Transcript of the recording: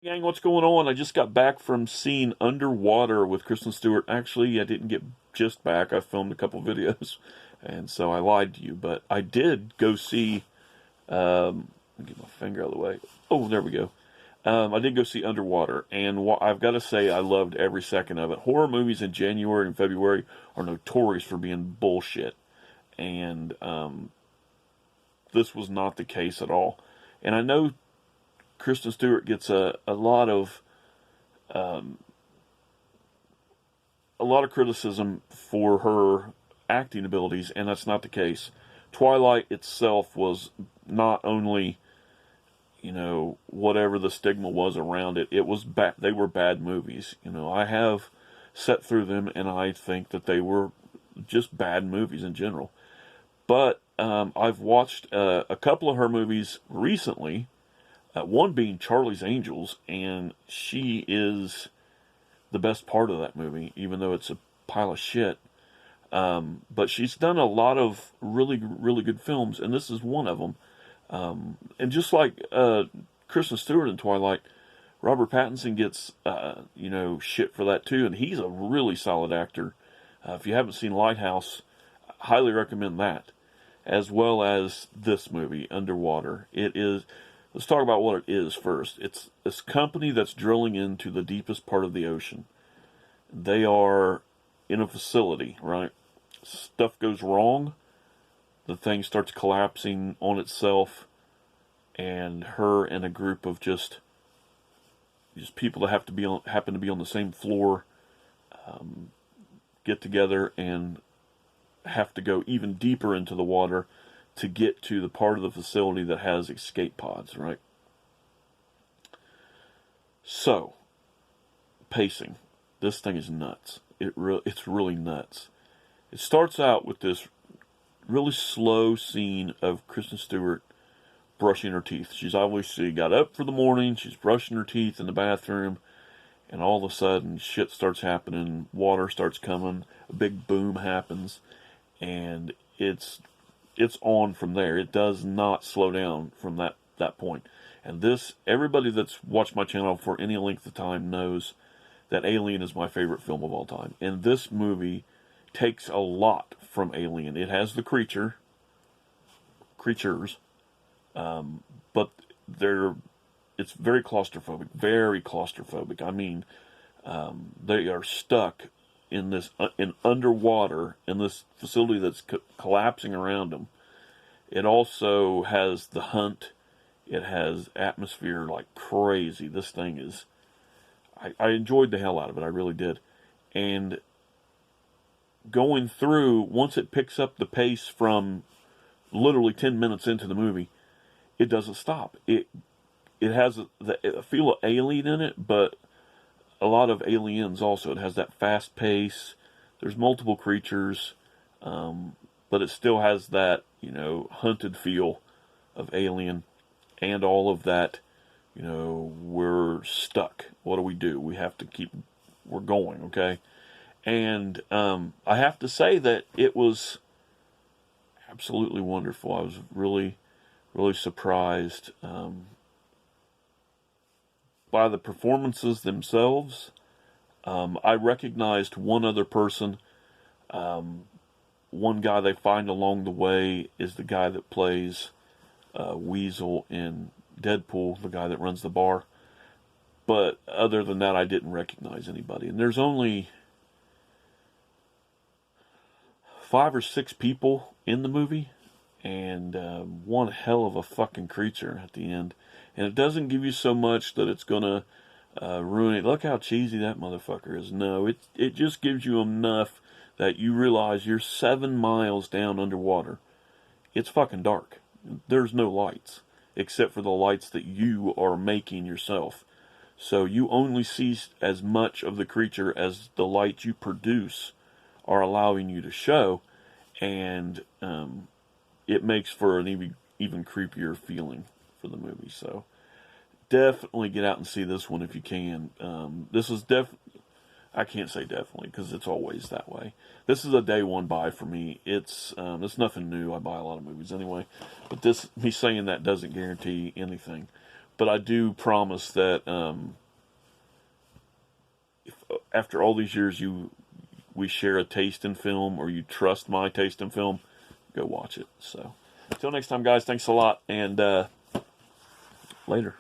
Gang, what's going on? I just got back from seeing Underwater with Kristen Stewart. Actually, I didn't get just back. I filmed a couple videos, and so I lied to you. But I did go see. Let me get my finger out of the way. Oh, there we go. I did go see Underwater, and I've got to say, I loved every second of it. Horror movies in January and February are notorious for being bullshit, and this was not the case at all. And I know Kristen Stewart gets a lot of criticism for her acting abilities, and that's not the case. Twilight itself was not only, whatever the stigma was around it, it was bad. They were bad movies. I have sat through them, and I think that they were just bad movies in general. But I've watched a couple of her movies recently. One being Charlie's Angels, and she is the best part of that movie, even though it's a pile of shit. But she's done a lot of really, really good films, and this is one of them. And just like Kristen Stewart in Twilight, Robert Pattinson gets, shit for that too, and he's a really solid actor. If you haven't seen Lighthouse, I highly recommend that, as well as this movie, Underwater. It is. Let's talk about what it is first. It's this company that's drilling into the deepest part of the ocean. They are in a facility, right? Stuff goes wrong. The thing starts collapsing on itself, and her and a group of just people that happen to be on the same floor get together and have to go even deeper into the water to get to the part of the facility that has escape pods, right? So, pacing. This thing is nuts. It's really nuts. It starts out with this really slow scene of Kristen Stewart brushing her teeth. She's obviously got up for the morning, she's brushing her teeth in the bathroom, and all of a sudden shit starts happening, water starts coming, a big boom happens, and it's on from there. It does not slow down from that point. And this, everybody that's watched my channel for any length of time knows that Alien is my favorite film of all time. And this movie takes a lot from Alien. It has the creatures, but it's very claustrophobic, very claustrophobic. I mean, they are stuck in underwater in this facility that's collapsing around them. It also has the hunt. It has atmosphere like crazy. This thing is. I enjoyed the hell out of it. I really did. And going through, once it picks up the pace from literally 10 minutes into the movie, it doesn't stop. It has a feel of Alien in it, but a lot of Aliens also. It has that fast pace. There's multiple creatures, but it still has that, hunted feel of Alien, and all of that, we're stuck. What do we do? We're going, okay? And I have to say that it was absolutely wonderful. I was really, really surprised by the performances themselves. I recognized one other person. One guy they find along the way is the guy that plays Weasel in Deadpool, the guy that runs the bar. But other than that, I didn't recognize anybody. And there's only 5 or 6 people in the movie, and one hell of a fucking creature at the end. And it doesn't give you so much that it's gonna ruin it. Look how cheesy that motherfucker is. No, it just gives you enough that you realize you're 7 miles down underwater. It's fucking dark. There's no lights except for the lights that you are making yourself. So you only see as much of the creature as the lights you produce are allowing you to show, and it makes for an even creepier feeling for the movie. So definitely get out and see this one if you can. This is I can't say definitely because it's always that way. This is a day one buy for me. It's nothing new. I buy a lot of movies anyway, but me saying that doesn't guarantee anything. But I do promise that if after all these years we share a taste in film, or you trust my taste in film, go watch it. So until next time, guys, thanks a lot, and later.